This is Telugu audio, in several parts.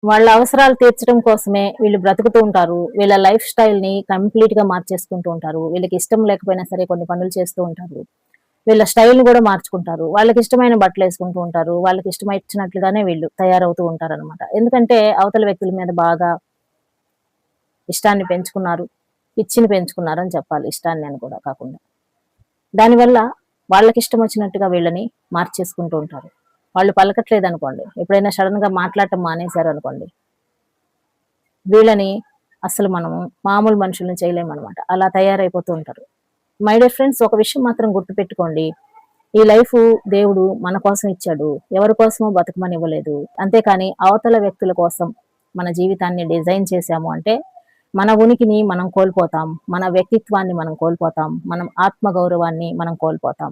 వాళ్ళ అవసరాలు తీర్చడం కోసమే వీళ్ళు బ్రతుకుతూ ఉంటారు. వీళ్ళ లైఫ్ స్టైల్‌ని కంప్లీట్‌గా మార్చేసుకుంటూ ఉంటారు. వీళ్ళకి ఇష్టం లేకపోయినా సరే కొన్ని పనులు చేస్తూ ఉంటారు. వీళ్ళ స్టైల్‌ని గూడా మార్చుకుంటారు. వాళ్ళకిష్టమైన బట్టలేసుకుంటూ ఉంటారు. వాళ్ళకిష్టమొచ్చినట్లుగానే వీళ్ళు తయారవుతూ ఉంటారనమాట. ఎందుకంటే అవతల వ్యక్తుల మీద బాగా ఇష్టాన్ని పెంచుకున్నారు. పిచ్చిని పెంచుకున్నారని చెప్పాలి. ఇష్టాన్ని అని కూడా కాకుండా. దానివల్ల వాళ్ళకిష్టమొచ్చినట్టుగా వీళ్ళని మార్చేసుకుంటూ ఉంటారు. వాళ్ళు పలకట్లేదనుకోండి, ఎప్పుడైనా సడెన్‌గా మాట్లాడటం మానేశారనుకోండి, వీళ్ళని అస్సలు మనము మామూలు మనుషుల్ని చేయలేమనమాట. అలా తయారైపోతూ ఉంటారు. మై డియర్ ఫ్రెండ్స్, ఒక విషయం మాత్రం గుర్తుపెట్టుకోండి. ఈ లైఫు దేవుడు మన కోసం ఇచ్చాడు. ఎవరి కోసమో బతకమని ఇవ్వలేదు. అంతేకాని అవతల వ్యక్తుల కోసం మన జీవితాన్ని డిజైన్ చేశాము అంటే, మన ఉనికిని మనం కోల్పోతాం. మన వ్యక్తిత్వాన్ని మనం కోల్పోతాం. మనం ఆత్మగౌరవాన్ని మనం కోల్పోతాం.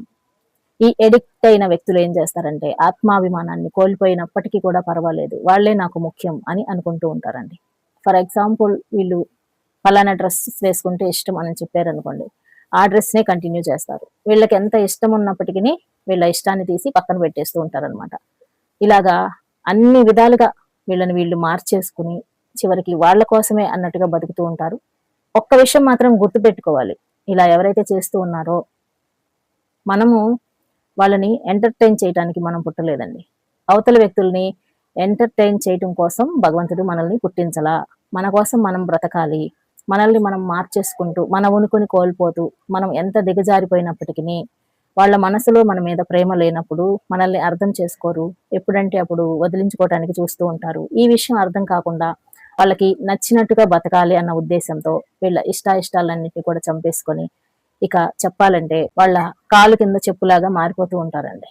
ఈ ఎడిక్ట్ అయిన వ్యక్తులు ఏం చేస్తారంటే, ఆత్మాభిమానాన్ని కోల్పోయినప్పటికీ కూడా పర్వాలేదు. వాళ్ళే నాకు ముఖ్యం అని అనుకుంటూ ఉంటారండి. ఫర్ ఎగ్జాంపుల్ వీళ్ళు పలానా డ్రెస్ వేసుకుంటే ఇష్టం అని చెప్పారనుకోండి. ఆ డ్రెస్‌నే కంటిన్యూ చేస్తారు. వీళ్ళకి ఎంత ఇష్టం ఉన్నప్పటికిని వీళ్ళ ఇష్టాన్ని తీసి పక్కన పెట్టేస్తూ ఉంటారనమాట. ఇలాగా అన్ని విధాలుగా వీళ్ళని వీళ్ళు మార్చేసుకొని, చివరికి వాళ్ళ కోసమే అన్నట్టుగా బతుకుతూ ఉంటారు. ఒక్క విషయం మాత్రం గుర్తుపెట్టుకోవాలి. ఇలా ఎవరైతే చేస్తూ ఉన్నారో, మనము వాళ్ళని ఎంటర్‌టైన్ చేయటానికి మనం పుట్టలేదండి. అవతల వ్యక్తుల్ని ఎంటర్‌టైన్ చేయటం కోసం భగవంతుడు మనల్ని పుట్టించలా. మన కోసం మనం బ్రతకాలి. మనల్ని మనం మార్చేసుకుంటూ, మన ఉనికిని కోల్పోతూ, మనం ఎంత దిగజారిపోయినప్పటికిని, వాళ్ళ మనసులో మన మీద ప్రేమ లేనప్పుడు మనల్ని అర్థం చేసుకోరు. ఎప్పుడంటే అప్పుడు వదిలించుకోవటానికి చూస్తూ ఉంటారు. ఈ విషయం అర్థం కాకుండా వాళ్ళకి నచ్చినట్టుగా బతకాలి అన్న ఉద్దేశ్యంతో వీళ్ళ ఇష్టాయిష్టాలన్నిటిని కూడా చంపేసుకొని, ఇక చెప్పాలంటే వాళ్ళ కాలు కింద చెప్పులాగా మారిపోతూ ఉంటారండి.